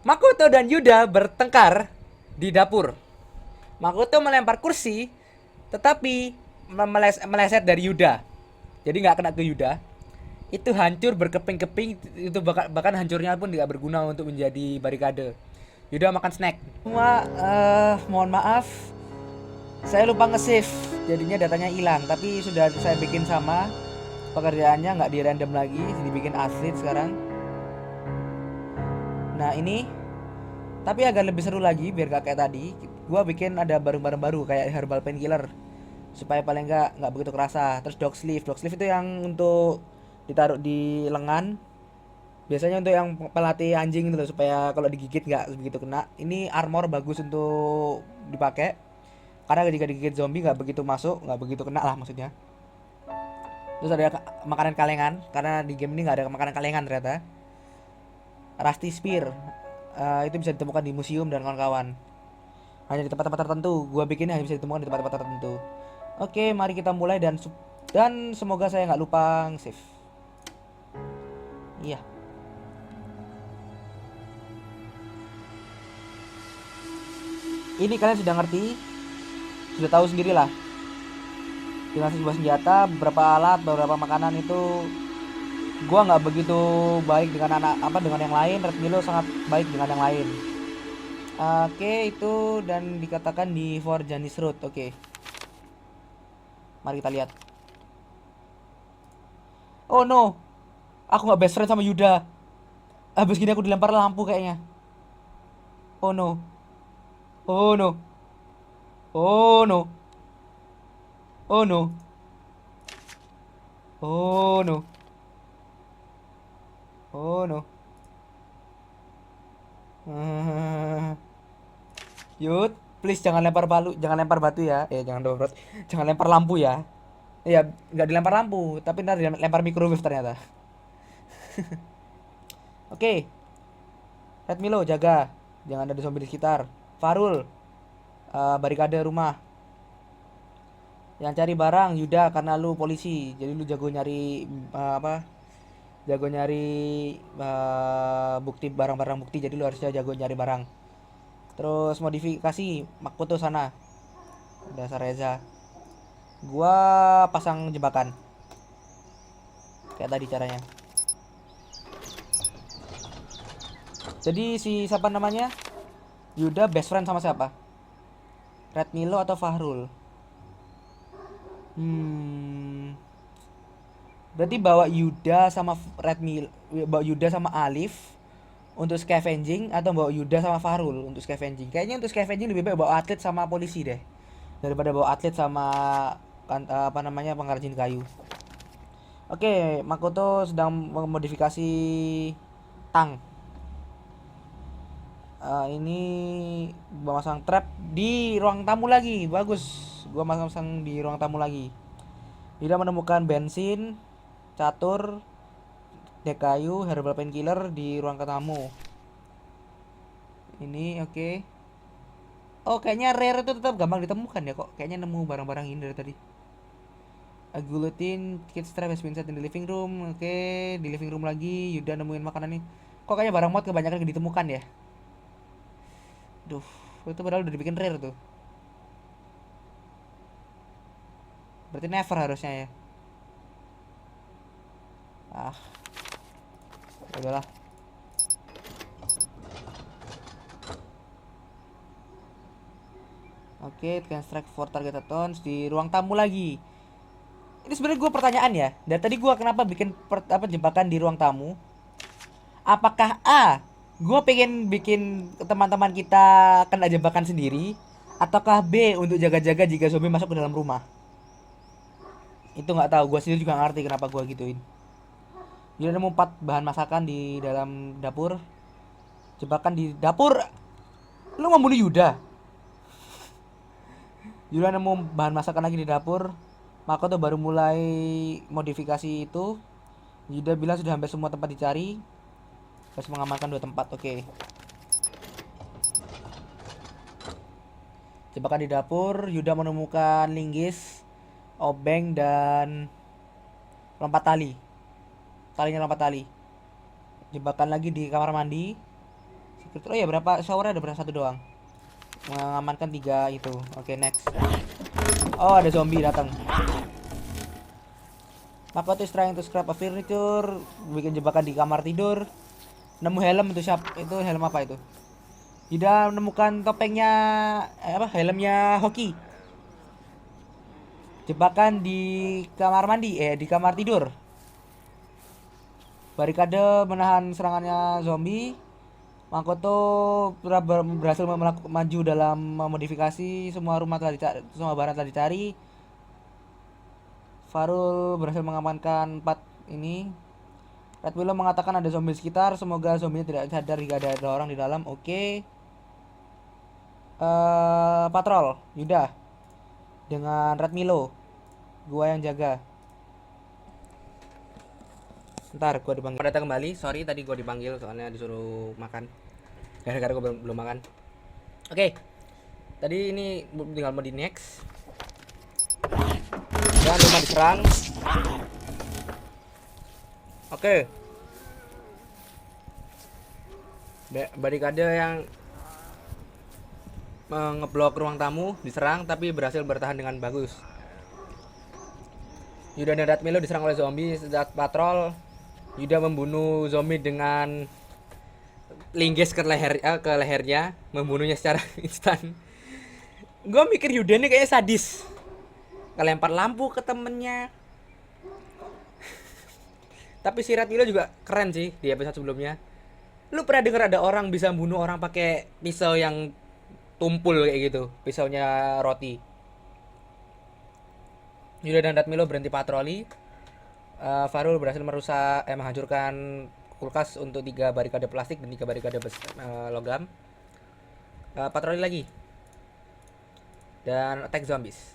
Makoto dan Yuda bertengkar di dapur. Makoto melempar kursi, tetapi meleset dari Yuda. Jadi nggak kena ke Yuda. Itu hancur berkeping-keping. Itu bahkan hancurnya pun tidak berguna untuk menjadi barikade. Yuda makan snack. Semua mohon maaf, saya lupa nge-save. Jadinya datanya hilang. Tapi sudah saya bikin sama. Pekerjaannya nggak di random lagi, dibikin asli sekarang. Nah ini, tapi agak lebih seru lagi biar gak kayak tadi. Gua bikin ada barang-barang baru kayak herbal painkiller supaya paling nggak begitu kerasa. Terus dog sleeve itu yang untuk ditaruh di lengan. Biasanya untuk yang pelatih anjing itu loh, supaya kalau digigit nggak begitu kena. Ini armor bagus untuk dipakai karena jika digigit zombie nggak begitu masuk, nggak begitu kena lah maksudnya. Terus ada makanan kalengan karena di game ini nggak ada makanan kalengan ternyata. Rusty Spear, itu bisa ditemukan di museum dan kawan-kawan. Hanya di tempat-tempat tertentu. Gua bikin hanya bisa ditemukan di tempat-tempat tertentu. Oke, mari kita mulai dan semoga saya nggak lupa save. Iya. Ini kalian sudah ngerti, sudah tahu sendirilah. Dengan sebuah senjata, beberapa alat, beberapa makanan itu gua nggak begitu baik dengan dengan yang lain. Red Milo sangat baik dengan yang lain. Oke, itu dan dikatakan di For Janis Road. Oke. Mari kita lihat. Oh no, aku nggak best friend sama Yuda. Habis gini aku dilempar lampu kayaknya. Oh no. Oh no. Oh no. Oh no. Oh no. Oh no. Yud, please jangan lempar jangan lempar batu ya. Jangan dobrot. Jangan lempar lampu ya. Iya, nggak dilempar lampu, tapi ntar dilempar microwave ternyata. Oke, Red Milo jaga, jangan ada zombie di sekitar. Farul, barikade rumah. Yang cari barang Yuda karena lu polisi, jadi lu jago nyari apa? Jago nyari bukti barang-barang bukti, jadi lu harusnya jago nyari barang. Terus modifikasi Makoto sana. Dasar Reza. Gua pasang jebakan. Kayak tadi caranya. Jadi si siapa namanya? Yuda best friend sama siapa? Red Milo atau Fahrul? Berarti bawa Yuda sama bawa Yuda sama Alif untuk scavenging atau bawa Yuda sama Fahrul untuk scavenging? Kayaknya untuk scavenging lebih baik bawa atlet sama polisi deh daripada bawa atlet sama apa namanya pengrajin kayu. Oke, Makoto sedang memodifikasi tang. Ini gua masang trap di ruang tamu lagi. Bagus. Gua masang di ruang tamu lagi. Tidak menemukan bensin, catur, dek kayu, herbal painkiller di ruang tamu. Ini oke. Okay. Oh, kayaknya rare itu tetap gampang ditemukan ya kok. Kayaknya nemu barang-barang ini dari tadi. A guillotine kit strap has been set in the living room. Oke, okay. Di living room lagi. Yuda nemuin makanan nih. Kok kayaknya barang mod kebanyakan ditemukan ya? Duh, itu padahal udah dibikin rare tuh. Berarti never harusnya ya. Ah, udahlah. Oke, can strike for target atoms di ruang tamu lagi. Ini sebenarnya gue pertanyaan ya. Dari tadi gue kenapa bikin jebakan di ruang tamu? Apakah A, gue pengen bikin teman-teman kita kena jebakan sendiri, ataukah B untuk jaga-jaga jika zombie masuk ke dalam rumah? Itu nggak tahu. Gue sendiri juga gak ngerti kenapa gue gituin. Jadi nemu 4 bahan masakan di dalam dapur. Jebakan di dapur. Lu membunuh Yuda. Yuda nemu bahan masakan lagi di dapur. Maka tuh baru mulai modifikasi itu. Yuda bilang sudah hampir semua tempat dicari. Harus mengamankan 2 tempat. Oke. Jebakan di dapur. Yuda menemukan linggis, obeng, dan lompat tali. talinya lompat tali. Jebakan lagi di kamar mandi. Oh ya, berapa shower ada berapa? Satu doang. Mengamankan 3 itu. Oke, next. Oh, ada zombie datang. Makoto is trying to scrap a furniture. Bikin jebakan di kamar tidur. Nemu helm itu siapa? Itu helm apa itu? Tidak menemukan topengnya helmnya hoki. Jebakan di kamar mandi, di kamar tidur. Barikade menahan serangannya zombie. Makoto berhasil maju dalam memodifikasi semua rumah telah dicari, semua barang telah dicari. Farul berhasil mengamankan 4 ini. Red Willow mengatakan ada zombie sekitar, semoga zombinya tidak sadar jika ada orang di dalam. Oke. Patrol, Yuda dengan Red Milo. Gua yang jaga. Ntar gua dipanggil. Datang kembali. Sorry tadi gua dipanggil soalnya disuruh makan. Gara-gara gua belum makan. Oke. Tadi ini tinggal mau di next. Dan rumah diserang. Oke. Barikade yang ngeblok ruang tamu diserang tapi berhasil bertahan dengan bagus. Yuda dan Red Milo diserang oleh zombie saat patrol. Yuda membunuh zombie dengan linggis ke lehernya, membunuhnya secara instan. Gue mikir Yuda ini kayaknya sadis. Kelempar lampu ke temennya. Tapi si Red Milo juga keren sih di episode sebelumnya. Lu pernah denger ada orang bisa bunuh orang pakai pisau yang tumpul kayak gitu, pisaunya roti. Yuda dan Red Milo berhenti patroli. Farul berhasil menghancurkan kulkas untuk 3 barikade plastik dan 3 barikade logam. Patroli lagi dan attack zombies.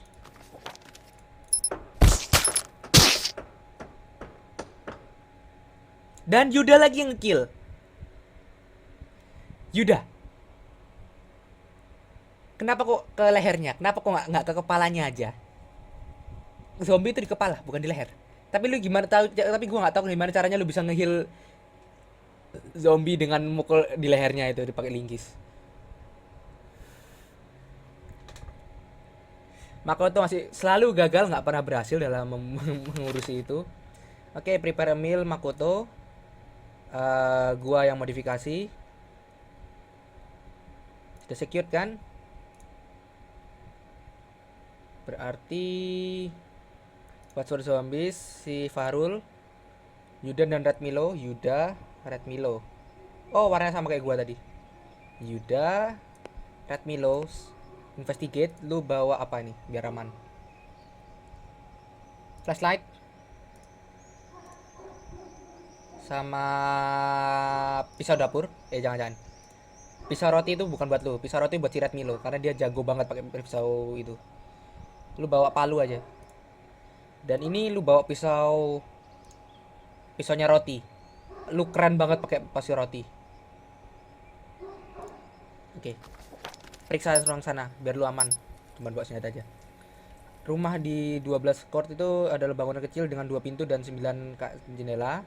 Dan Yuda lagi yang nge-kill. Yuda, kenapa kok ke lehernya? Kenapa kok nggak ke kepalanya aja? Zombie itu di kepala, bukan di leher. Tapi lu gimana tahu? Tapi gua nggak tahu gimana caranya lu bisa nge-heal zombie dengan mukul di lehernya itu dipakai linggis. Makoto masih selalu gagal, nggak pernah berhasil dalam mengurusi itu. Oke, prepare a meal Makoto. Gua yang modifikasi. Sudah secure kan? Berarti buat suara zombies si Farul, Yuda dan Red Milo. Yuda, Red Milo. Oh, warnanya sama kayak gua tadi. Yuda, Red Milo. Investigate. Lu bawa apa nih biar aman? Flashlight sama pisau dapur. Jangan. Pisau roti itu bukan buat lu. Pisau roti buat si Red Milo karena dia jago banget pakai pisau itu. Lu bawa palu aja. Dan ini lu bawa pisaunya roti. Lu keren banget pakai pisau roti. Oke. Periksa ruang sana biar lu aman. Cuma bawa senjata aja. Rumah di 12 court itu adalah bangunan kecil dengan 2 pintu dan 9 jendela.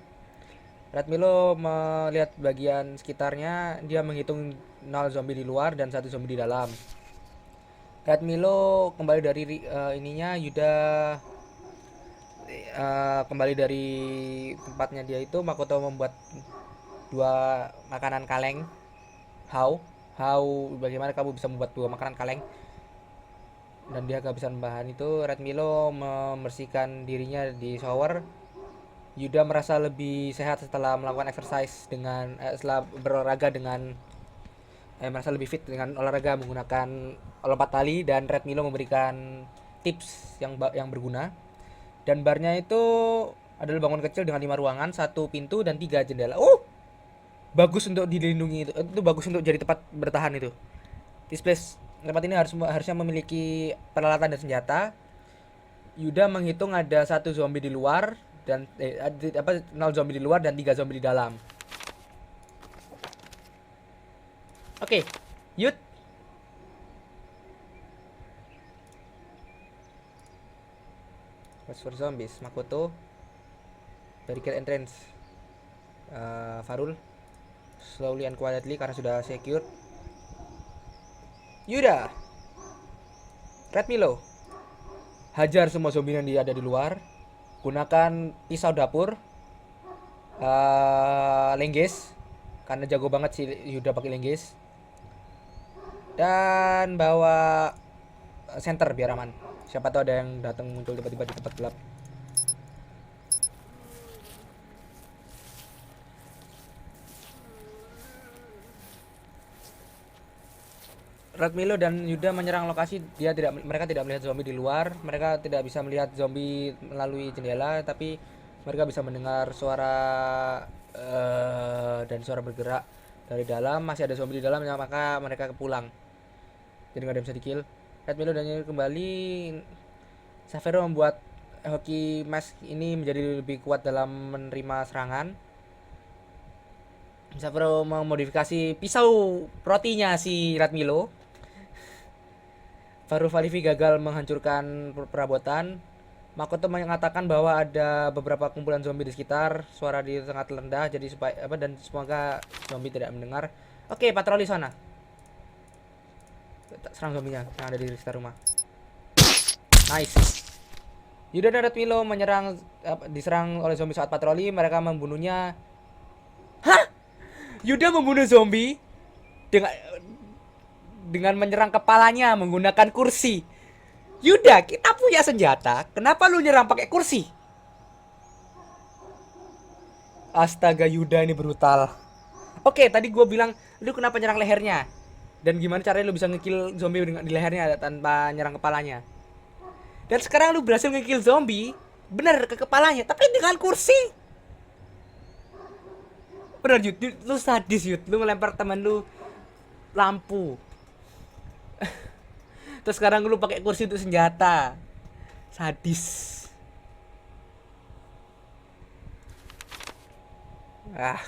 Red Milo melihat bagian sekitarnya, dia menghitung 0 zombie di luar dan 1 zombie di dalam. Red Milo kembali dari ininya, Yuda kembali dari tempatnya dia itu. Makoto membuat 2 makanan kaleng. How bagaimana kamu bisa membuat 2 makanan kaleng? Dan dia kehabisan bahan itu. Red Milo membersihkan dirinya di shower. Yuda merasa lebih sehat setelah melakukan exercise dengan setelah berolahraga dengan merasa lebih fit dengan olahraga menggunakan lompat tali. Dan Red Milo memberikan tips yang berguna. Dan barnya itu adalah bangunan kecil dengan 5 ruangan, 1 pintu dan 3 jendela. Bagus untuk dilindungi itu bagus untuk jadi tempat bertahan itu. This place, tempat ini harusnya memiliki peralatan dan senjata. Yuda menghitung ada 1 zombie di luar dan 0 zombie di luar dan 3 zombie di dalam. Oke, Yud. Watch for zombies, Makoto. Barricade entrance. Farul slowly and quietly karena sudah secure. Yuda, Red Milo, hajar semua zombie yang ada di luar. Gunakan pisau dapur, lengges, karena jago banget sih Yuda pakai lengges. Dan bawa center biar aman. Siapa tahu ada yang datang muncul tiba-tiba di tempat gelap. Red Milo dan Yuda menyerang lokasi. Mereka tidak melihat zombie di luar. Mereka tidak bisa melihat zombie melalui jendela, tapi mereka bisa mendengar suara dan suara bergerak dari dalam. Masih ada zombie di dalam, maka mereka pulang. Jadi nggak ada yang bisa dikill. Red Milo dan Yuda kembali. Savero membuat hoki mask ini menjadi lebih kuat dalam menerima serangan. Savero memodifikasi pisau rotinya si Red Milo. Farul Falifi gagal menghancurkan perabotan. Makoto mengatakan bahwa ada beberapa kumpulan zombie di sekitar. Suara di sangat rendah jadi supaya dan semoga zombie tidak mendengar. Oke, patroli sana. Serang zombinya yang ada di sekitar rumah. Nice. Yuda dan Red Milo diserang oleh zombie saat patroli. Mereka membunuhnya. Hah? Yuda membunuh zombie dengan menyerang kepalanya menggunakan kursi. Yuda, kita punya senjata. Kenapa lu nyerang pakai kursi? Astaga, Yuda ini brutal. Oke, tadi gue bilang lu kenapa nyerang lehernya? Dan gimana caranya lu bisa ngekill zombie di lehernya tanpa nyerang kepalanya? Dan sekarang lu berhasil ngekill zombie, bener ke kepalanya, tapi dengan kursi. Bener Yud, lu sadis Yud, lu ngelempar teman lu lampu. Terus sekarang lu pakai kursi untuk senjata. Sadis. Ah.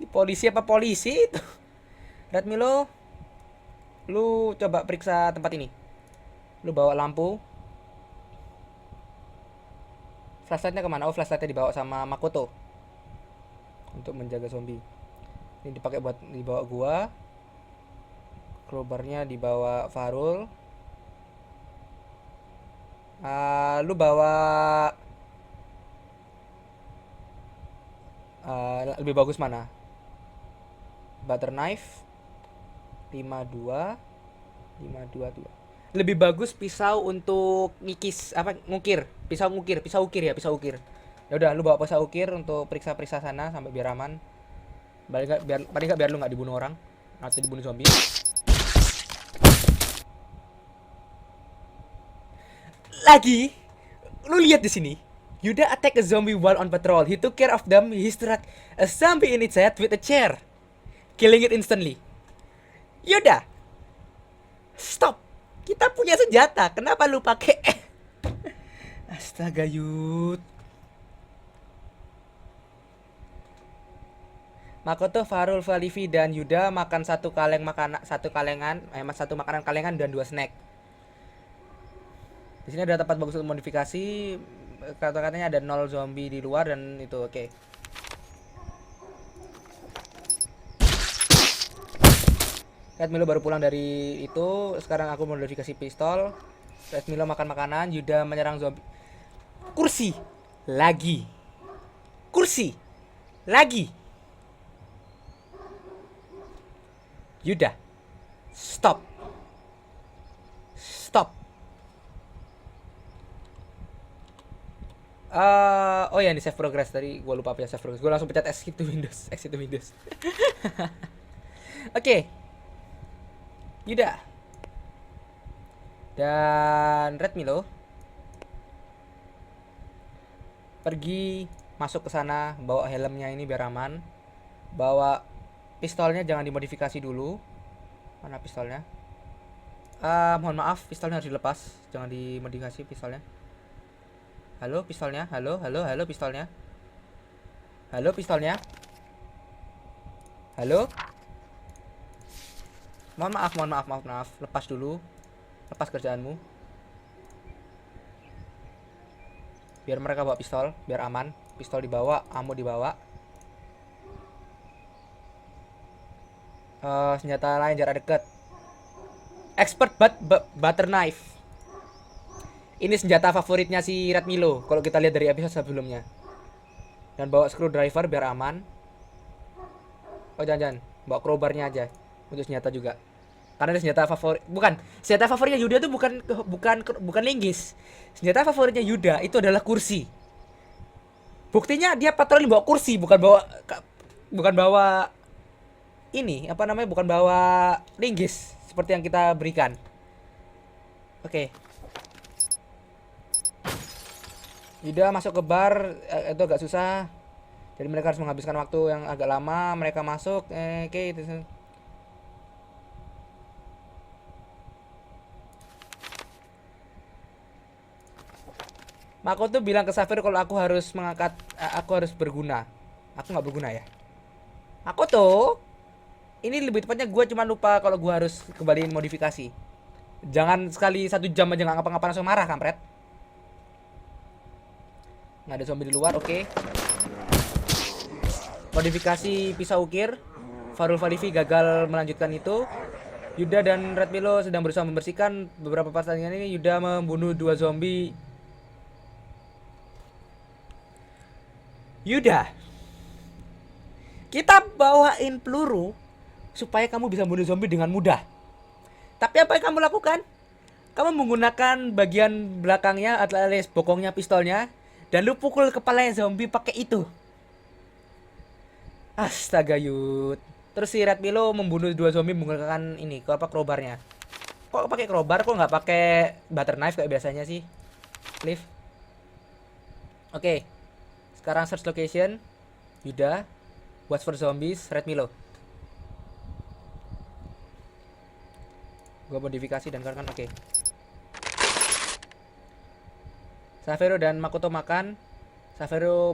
Ini polisi apa polisi itu? Red Milo, lu coba periksa tempat ini. Lu bawa lampu. Flashlightnya kemana? Oh, flashlightnya dibawa sama Makoto untuk menjaga zombie. Ini dipakai buat dibawa gua. Crowbarnya dibawa Farul. Lu bawa lebih bagus mana? Butter knife 52 522. Lebih bagus pisau untuk ngukir. Pisau ukir ya. Ya udah, lu bawa pisau ukir untuk periksa-periksa sana sampai biar aman. Paling enggak biar lu nggak dibunuh orang atau dibunuh zombie. Lagi, lu lihat di sini. Yuda attack a zombie while on patrol. He took care of them. He struck a zombie in its head with a chair, killing it instantly. Yuda, stop. Kita punya senjata. Kenapa lu pakai? Astaga, Yud. Makoto, Farul, Falifi, dan Yuda makan satu makanan kalengan dan 2 snack. Di sini ada tempat bagus untuk modifikasi. Kata-katanya ada 0 zombie di luar dan itu oke. Red Milo baru pulang dari itu. Sekarang aku modifikasi pistol. Red Milo makan makanan. Yuda menyerang zombie. Kursi lagi. Yuda, stop. Oh ya, ini save progress tadi gue lupa ya save progress. Gue langsung pencet exit to Windows. Oke. Yuda dan Red Milo pergi masuk ke sana, bawa helmnya ini biar aman. Bawa pistolnya jangan dimodifikasi dulu. Mana pistolnya? Mohon maaf, pistolnya harus dilepas, jangan dimodifikasi pistolnya. Halo pistolnya, halo pistolnya. Halo. Mohon maaf. Lepas dulu. Lepas kerjaanmu. Biar mereka bawa pistol, biar aman. Pistol dibawa, ammo dibawa. Senjata lain jarak dekat. Expert butter knife. Ini senjata favoritnya si Red Milo kalau kita lihat dari episode sebelumnya. Dan bawa screwdriver biar aman. Oh jangan, bawa crowbarnya aja untuk senjata juga. Karena senjata favorit, bukan senjata favoritnya Yuda tuh bukan linggis. Senjata favoritnya Yuda itu adalah kursi. Buktinya dia patroli bawa kursi, bukan bawa ini apa namanya, bukan bawa linggis seperti yang kita berikan. Oke. Yuda masuk ke bar, itu agak susah. Jadi mereka harus menghabiskan waktu yang agak lama. Mereka masuk, oke, itu. Makoto bilang ke Safir kalau aku harus berguna. Aku nggak berguna ya. Makoto, ini lebih tepatnya gue cuma lupa kalau gue harus kembaliin modifikasi. Jangan sekali 1 jam aja nggak ngapa-ngapain langsung marah, kampret. Nggak ada zombie di luar, oke. Modifikasi pisau ukir. Farul Falifi gagal melanjutkan itu. Yuda dan Red Milo sedang berusaha membersihkan beberapa pertandingan ini. Yuda membunuh 2 zombie. Yuda, kita bawain peluru supaya kamu bisa bunuh zombie dengan mudah. Tapi apa yang kamu lakukan? Kamu menggunakan bagian belakangnya alias bokongnya pistolnya dan lu pukul kepalanya zombie pakai itu. Astaga Yud. Terus si Red Milo membunuh 2 zombie menggunakan ini, apa, crowbarnya. Kok pakai crowbar, kok nggak pakai butter knife kayak biasanya sih? Cliff. Oke. Sekarang search location. Yuda. Watch for zombies. Red Milo. Gua modifikasi dan kan oke. Safero dan Makoto makan. Safero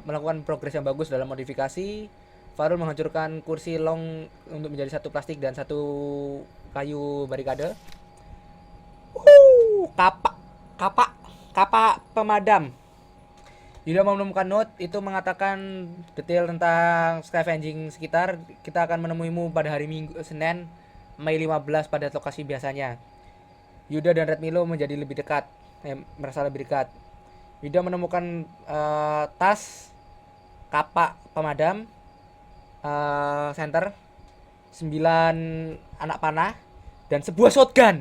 melakukan progres yang bagus dalam modifikasi. Farul menghancurkan kursi long untuk menjadi 1 plastik dan 1 kayu barikade. Kapak pemadam. Yuda menemukan note itu mengatakan detail tentang scavenging sekitar. Kita akan menemuimu pada hari Minggu Senin Mei 15 pada lokasi biasanya. Yuda dan Red Milo menjadi lebih dekat, merasa lebih dekat. Yuda menemukan tas, kapak pemadam, center, 9 anak panah, dan sebuah shotgun.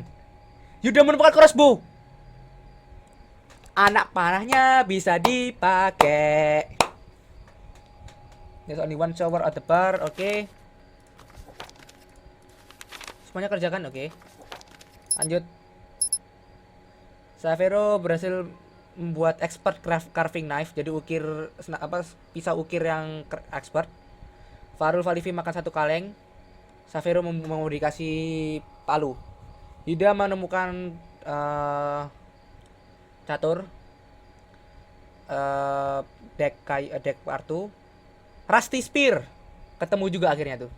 Yuda menemukan crossbow. Anak panahnya bisa dipakai. There's only one shower at the bar, oke. Semuanya kerjakan, oke. Lanjut. Safero berhasil membuat expert carving knife, jadi pisau ukir yang expert. Farul Falifi makan 1 kaleng. Safero memodifikasi palu. Yuda menemukan catur, deck partu, Rusty Spear ketemu juga akhirnya tuh,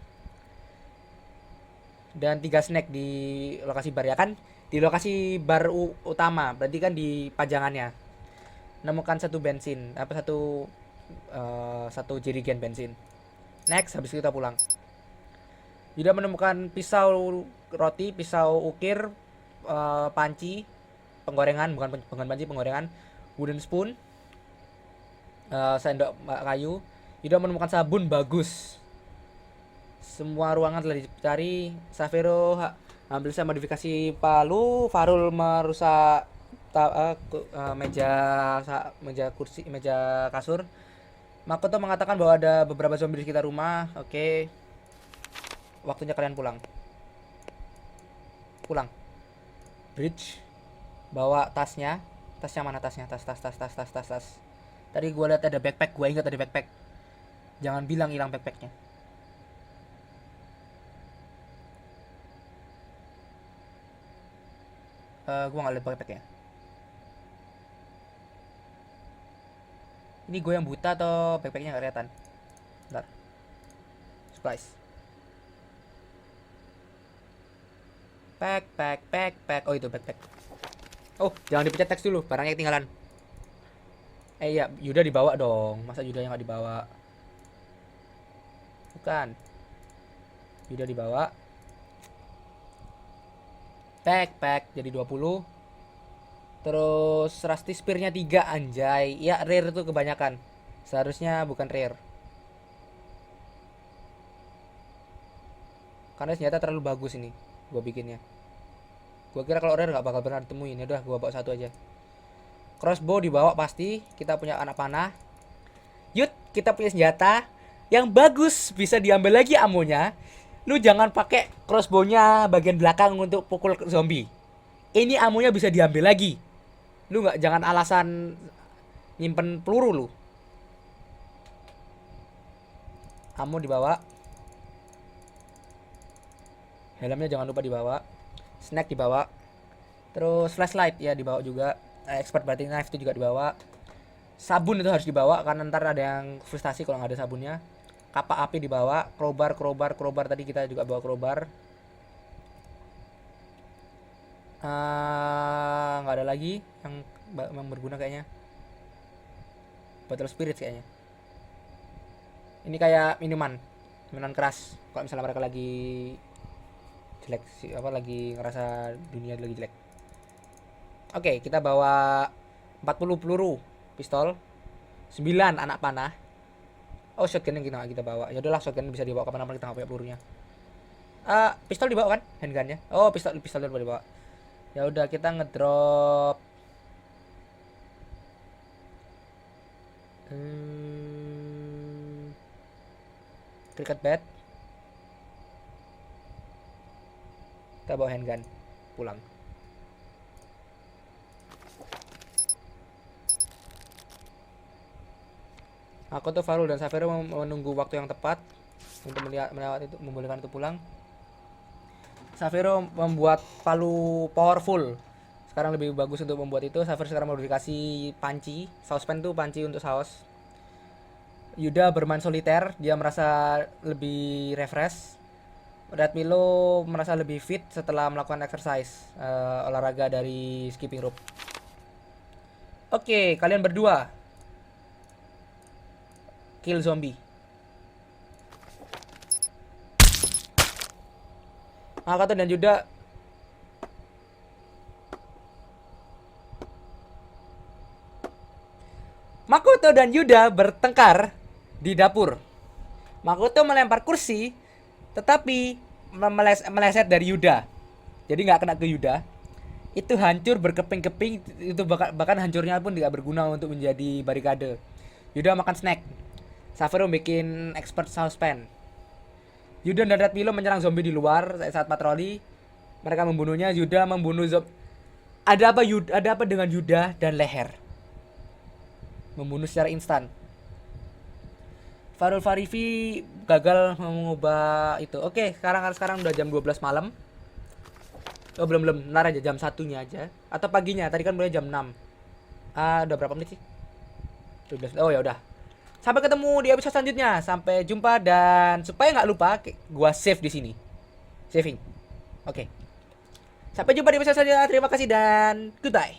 dan 3 snack di lokasi bar ya kan, di lokasi bar utama berarti kan di pajangannya. Nemukan 1 bensin, satu jerigen bensin. Next, habis itu kita pulang. Yuda menemukan pisau roti, pisau ukir, panci penggorengan, bukan panci, penggorengan, wooden spoon, sendok kayu. Yuda menemukan sabun bagus. Semua ruangan telah dicari. Safero ambil saya modifikasi palu. Farul merusak meja kursi, meja kasur. Makoto mengatakan bahwa ada beberapa zombie di sekitar rumah. Oke. Waktunya kalian pulang. Bridge. Bawa tasnya. Tasnya mana tasnya? Tas. Tadi gue lihat ada backpack, gue ingat ada backpack. Jangan bilang hilang backpacknya. Gue nggak lihat backpacknya. Ini gue yang buta atau backpacknya nggak kelihatan? Bentar. Supplies. Pack. Oh itu backpack. Oh, jangan dipencet teks dulu, barangnya ketinggalan. Iya, Yuda dibawa dong. Masa Yuda yang nggak dibawa? Bukan. Yuda dibawa. Pack jadi 20. Terus Rusty Spear-nya 3 anjay. Ya rare tuh kebanyakan. Seharusnya bukan rare. Karena senjata terlalu bagus ini gue bikinnya. Gue kira kalau rare nggak bakal pernah ditemuin. Ya udah gue bawa satu aja. Crossbow dibawa pasti. Kita punya anak panah. Yut, kita punya senjata yang bagus, bisa diambil lagi amonya. Lu jangan pakai crossbow-nya bagian belakang untuk pukul zombie. Ini amonya bisa diambil lagi. Lu nggak, jangan alasan nyimpen peluru lu. Amo dibawa. Helmnya jangan lupa dibawa. Snack dibawa. Terus flashlight ya dibawa juga. Expert batting knife itu juga dibawa. Sabun itu harus dibawa karena ntar ada yang frustasi kalau nggak ada sabunnya. Kapak api dibawa. Crowbar tadi kita juga bawa crowbar. Nggak ada lagi yang berguna kayaknya. Bottle spirit kayaknya. Ini kayak minuman keras. Kalau misalnya mereka lagi jelek sih, apa lagi ngerasa dunia lagi jelek. Oke, kita bawa 40 peluru pistol, 9 anak panah. Oh, shotgun yang kita bawa. Ya udahlah, shotgun bisa dibawa kapan-kapan, kita nggak punya pelurunya. Pistol dibawa kan? Handgunnya. Oh, pistol dibawa. Ya udah, kita ngedrop cricket bat. Kita bawa handgun pulang. Aku tuh Farul dan Safiro menunggu waktu yang tepat untuk membolehkan itu pulang. Safiro membuat palu powerful. Sekarang lebih bagus untuk membuat itu. Safiro sekarang modifikasi panci. Saucepan tuh panci untuk saus. Yuda bermain soliter, dia merasa lebih refresh. Red Milo merasa lebih fit setelah melakukan exercise, olahraga dari skipping rope. Oke, kalian berdua kill zombie. Makoto dan Yuda bertengkar di dapur. Makoto melempar kursi, tetapi meleset dari Yuda. Jadi nggak kena ke Yuda. Itu hancur berkeping-keping. Itu bahkan hancurnya pun tidak berguna untuk menjadi barikade. Yuda makan snack. Safiro bikin expert saucepan. Yuda dan Red Milo menyerang zombie di luar saat patroli. Mereka membunuhnya. Yuda membunuh zombie. Ada apa dengan Yuda dan leher? Membunuh secara instan. Farul Farifi gagal mengubah itu. Oke, sekarang udah jam 12 malam. Oh, belum. Ntar aja jam 1-nya aja. Atau paginya. Tadi kan mulai jam 6. Udah berapa menit sih? 12. Oh ya udah. Sampai ketemu di episode selanjutnya. Sampai jumpa, dan supaya nggak lupa, gua save di sini. Saving. Oke. Sampai jumpa di episode selanjutnya. Terima kasih dan goodbye.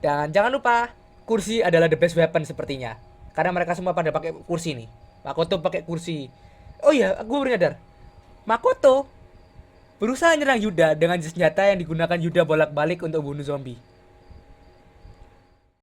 Dan jangan lupa, kursi adalah the best weapon sepertinya. Karena mereka semua pada pakai kursi nih. Makoto pakai kursi. Oh iya, gue baru nyadar. Makoto berusaha nyerang Yuda dengan senjata yang digunakan Yuda bolak-balik untuk bunuh zombie.